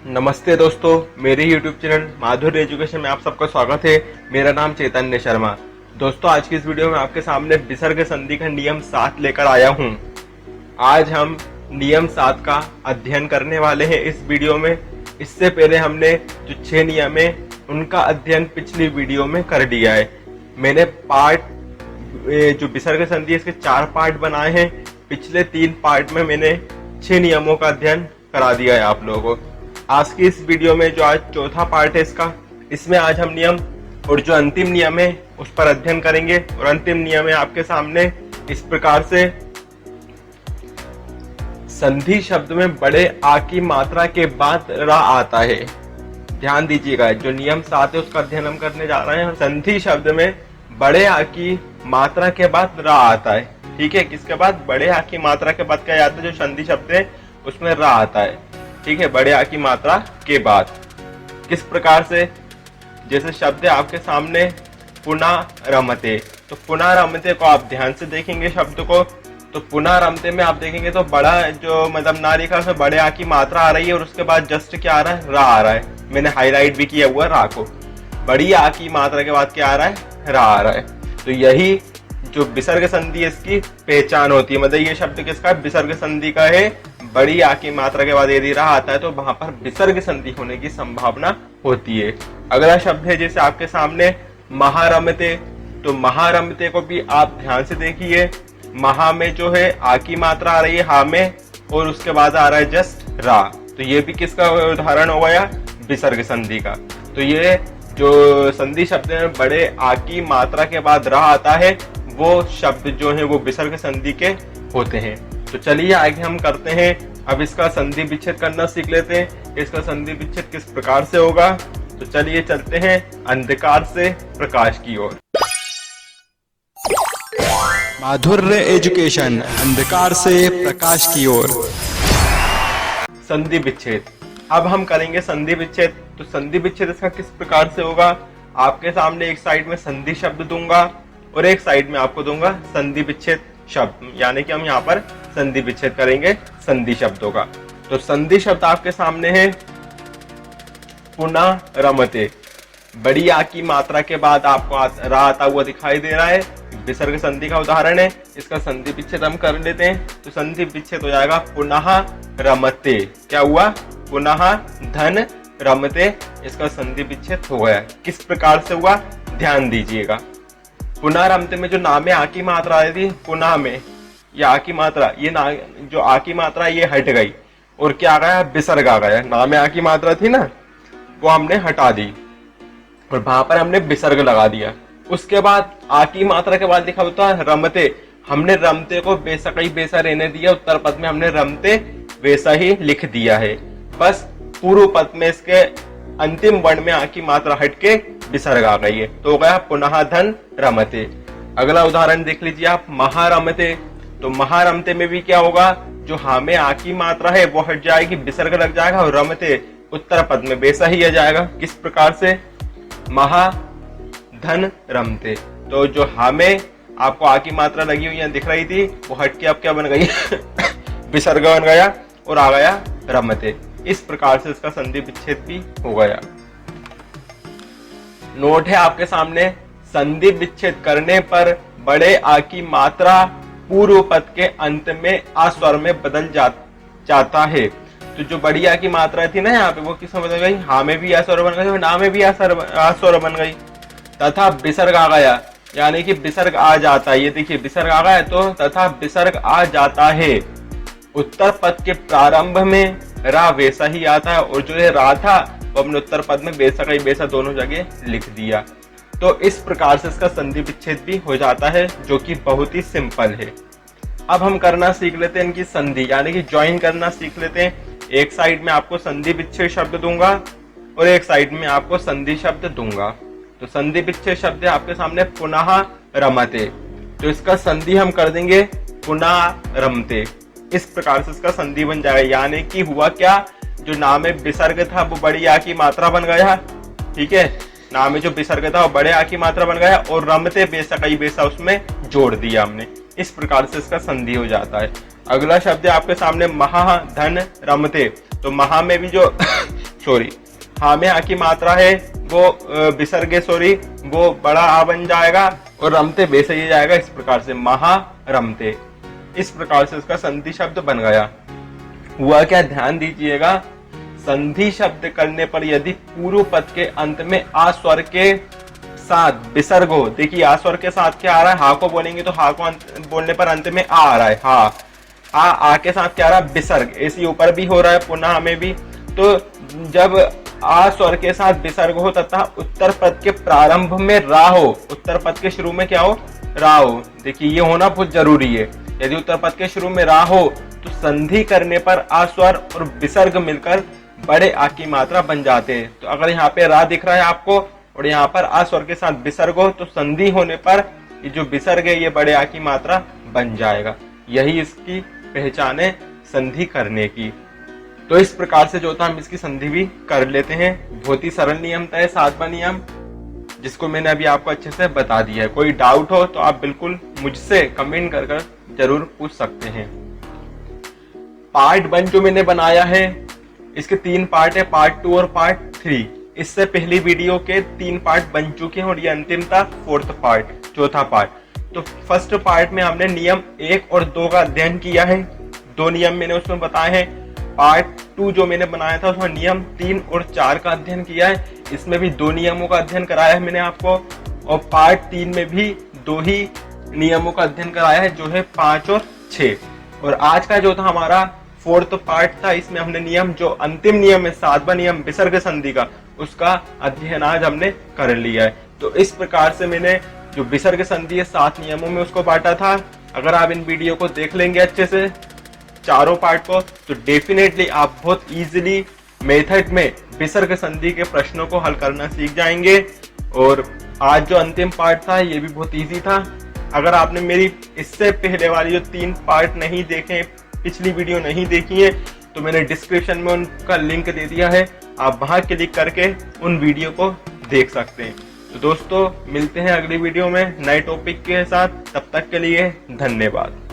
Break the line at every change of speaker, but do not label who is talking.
नमस्ते दोस्तों, मेरे YouTube चैनल माधुर्य एजुकेशन में आप सबका स्वागत है। मेरा नाम चैतन्य शर्मा। दोस्तों, आज की इस वीडियो में आपके सामने विसर्ग संधि का नियम 7 लेकर आया हूं। आज हम नियम 7 का अध्ययन करने वाले हैं इस वीडियो में। इससे पहले हमने जो 6 नियम है उनका अध्ययन पिछली वीडियो में कर लिया है। मैंने जो विसर्ग संधि इसके 4 पार्ट बनाए हैं। पिछले 3 पार्ट में मैंने 6 नियमों का अध्ययन करा दिया है आप लोगों को। आज की इस वीडियो में जो आज चौथा पार्ट है इसमें आज हम नियम और जो अंतिम नियम है उस पर अध्ययन करेंगे। और अंतिम नियम है आपके सामने इस प्रकार से, संधि शब्द में बड़े आ की मात्रा के बाद रा आता है। ध्यान दीजिएगा, जो नियम 7 है उसका अध्ययन हम करने जा रहे हैं। संधि शब्द में बड़े आ की मात्रा के बाद रा आता है। ठीक है, किसके बाद? बड़े आ की मात्रा के बाद क्या आता है? जो संधि शब्द है उसमें रा आता है। ठीक है, बड़े आ की मात्रा के बाद। किस प्रकार से? जैसे शब्द है आपके सामने पुनः रमते, तो पुनः रमते को आप ध्यान से देखेंगे शब्द को, तो पुनः रमते में आप देखेंगे तो बड़ा जो मतलब ना लिखा उसमें बड़े आ की मात्रा आ रही है और उसके बाद जस्ट क्या आ रहा है? रा आ रहा है। मैंने हाईलाइट भी किया हुआ रा को। बड़ी आ की मात्रा के बाद क्या आ रहा है? रा आ रहा है। तो यही जो विसर्ग संधि है इसकी पहचान होती है। मतलब ये शब्द किसका? विसर्ग संधि का है। बड़ी आ की मात्रा के बाद यदि रा आता है तो वहां पर विसर्ग संधि होने की संभावना होती है। अगला शब्द है जैसे आपके सामने महारमते, तो महारमते को भी आप ध्यान से देखिए। महा में जो है आ की मात्रा आ रही है हा में, और उसके बाद आ रहा है जस्ट रा। तो ये भी किसका उदाहरण हो गया? विसर्ग संधि का। तो ये जो संधि शब्द में बड़े आ की मात्रा के बाद रा आता है वो शब्द जो है वो विसर्ग संधि के होते हैं। तो चलिए आगे हम करते हैं। अब इसका संधि विच्छेद करना सीख लेते हैं। इसका संधि विच्छेद किस प्रकार से होगा? तो चलिए चलते हैं अंधकार से प्रकाश की ओर।
माधुर्य एजुकेशन, अंधकार से प्रकाश की ओर।
संधि विच्छेद। अब हम करेंगे संधि विच्छेद। तो संधि विच्छेद इसका किस प्रकार से होगा? आपके सामने एक साइड में संधि शब्द दूंगा और एक साइड में आपको दूंगा संधि विच्छेद शब्द, यानी कि हम यहाँ पर संधि विच्छेद करेंगे संधि शब्दों का। तो संधि शब्द आपके सामने है पुनः रमते। बड़ी आ की मात्रा के बाद आपको रा आता हुआ दिखाई दे रहा है। विसर्ग संधि का उदाहरण है। इसका संधि विच्छेद हम कर लेते हैं। तो संधि विच्छेद हो जाएगा पुनः रमते। क्या हुआ? पुनः धन रमते। इसका संधि विच्छेद हो गया। किस प्रकार से हुआ? ध्यान दीजिएगा। पुनः रमते में जो नाम में आ की मात्रा आई थी, पुनः में ये आ की मात्रा, ये ना जो आ की मात्रा ये हट गई और क्या आ गया? विसर्ग आ गया। नाम में आ की मात्रा थी ना, वो हमने हटा दी और वहां पर हमने विसर्ग लगा दिया। उसके बाद आ की मात्रा के बाद लिखा होता है रमते। हमने रमते को वैसा कहीं वैसा रहने दिया। उत्तर पद में हमने रमते वैसा ही लिख दिया है। बस पूर्व पद में इसके अंतिम वर्ण में आ की मात्रा हटके विसर्ग आ गई है, तो हो गया पुनः धन रमते। अगला उदाहरण देख लीजिए आप, महारमते। तो महारमते में भी क्या होगा? जो हा में आ की मात्रा है वो हट जाएगी, विसर्ग लग जाएगा और रमते उत्तर पद में वैसा ही आ जाएगा। किस प्रकार से? महा धन रमते। तो जो हा में आपको आ की मात्रा लगी हुई यहाँ दिख रही थी वो हट के अब क्या बन गई? विसर्ग बन गया और आ गया रमते। इस प्रकार से इसका संधि विच्छेद भी हो गया। नोट है आपके सामने, संधि विच्छेद करने पर बड़े आ की मात्रा पूर्व पद के अंत में आ स्वर में बदल जाता है। तो जो बड़ी आ की मात्रा थी ना यहाँ पे वो किस में बदल गई? हा में भी आ स्वर बन गई, ना में भी आ स्वर बन गई, तथा विसर्ग आ गया। यानी कि विसर्ग आ जाता है। ये देखिए विसर्ग आ गया तो तथा विसर्ग आ जाता है। उत्तर पद के प्रारंभ में रा वैसा ही आता है और जो ये रा था वो अपने उत्तर पद में वैसा का वैसा दोनों जगह लिख दिया। तो इस प्रकार से इसका संधि विच्छेद भी हो जाता है, जो कि बहुत ही सिंपल है। अब हम करना सीख लेते हैं इनकी संधि, यानी कि ज्वाइन करना सीख लेते हैं। एक साइड में आपको संधि विच्छेद शब्द दूंगा और एक साइड में आपको संधि शब्द दूंगा। तो संधि विच्छेद शब्द है आपके सामने पुनः रमते। तो इसका संधि हम कर देंगे पुनः रमते। इस प्रकार से इसका संधि बन जाएगा। यानी कि हुआ क्या? जो नाम में विसर्ग था वो बड़ी आ की मात्रा बन गया। ठीक है, नाम में जो विसर्ग था वो बड़े आ की मात्रा बन गया और रमते वैसा कई वैसा उसमें जोड़ दिया हमने। इस प्रकार से इसका संधि हो जाता है। अगला शब्द है आपके सामने महा धन रमते। तो महा में भी जो सॉरी हा में आ की मात्रा है वो विसर्ग है, सॉरी वो बड़ा आ बन जाएगा और रमते बे से ही जाएगा। इस प्रकार से महा रमते, इस प्रकार से इसका संधि शब्द बन गया। हुआ क्या, ध्यान दीजिएगा, संधि शब्द करने पर यदि पूर्व पद के अंत में आ स्वर के साथ विसर्ग हो, देखिए आ स्वर के साथ क्या आ रहा है, हा को बोलेंगे तो हा को बोलने पर अंत में आ रहा है, हा आ के साथ क्या आ रहा है, विसर्ग, ऐसे ऊपर भी हो रहा है पुनः हमें भी। तो जब आ स्वर के साथ विसर्ग हो तथा उत्तर पद के प्रारंभ में रा हो, उत्तर पद के शुरू में क्या हो, रा हो, देखिए ये होना बहुत जरूरी है। यदि उत्तर पद के शुरू में रा हो तो संधि करने पर आ स्वर और विसर्ग मिलकर बड़े आ की मात्रा बन जाते हैं। तो अगर यहाँ पे रा दिख रहा है आपको और यहाँ पर आ स्वर के साथ विसर्ग हो तो संधि होने पर ये जो विसर्ग है ये बड़े आ की मात्रा बन जाएगा। यही इसकी पहचान है संधि करने की। तो इस प्रकार से जो था हम इसकी संधि भी कर लेते हैं। बहुत ही सरल नियम था 7वां नियम, जिसको मैंने अभी आपको अच्छे से बता दिया है। कोई डाउट हो तो आप बिल्कुल मुझसे कमेंट कर जरूर पूछ सकते हैं। पार्ट 1 जो मैंने बनाया है इसके 3 पार्ट है, पार्ट 2 और पार्ट 3। इससे पहली वीडियो के 3 पार्ट बन चुके हैं और ये अंतिम था 4th पार्ट, चौथा पार्ट। तो फर्स्ट पार्ट में हमने नियम 1 और 2 का अध्ययन किया है, 2 नियम मैंने उसमें बताए हैं। पार्ट 2 जो मैंने बनाया था उसमें नियम 3 और 4 का अध्ययन किया है, इसमें भी 2 नियमों का अध्ययन कराया है मैंने आपको। और पार्ट 3 में भी 2 ही नियमों का अध्ययन कराया है, जो है 5 और 6। और आज का जो था हमारा 4th पार्ट था, इसमें हमने नियम, जो अंतिम नियम है 7वां नियम विसर्ग संधि का, उसका अध्ययन आज हमने कर लिया है। तो इस प्रकार से मैंने जो विसर्ग संधि है 7 नियमों में उसको बांटा था। अगर आप इन वीडियो को देख लेंगे अच्छे से चारों पार्ट को तो डेफिनेटली आप बहुत इजीली मेथड में विसर्ग संधि के प्रश्नों को हल करना सीख जाएंगे। और आज जो अंतिम पार्ट था ये भी बहुत इजी था। अगर आपने मेरी इससे पहले वाली जो 3 पार्ट नहीं देखे, पिछली वीडियो नहीं देखी है, तो मैंने डिस्क्रिप्शन में उनका लिंक दे दिया है, आप वहां क्लिक करके उन वीडियो को देख सकते हैं। तो दोस्तों मिलते हैं अगली वीडियो में नए टॉपिक के साथ, तब तक के लिए धन्यवाद।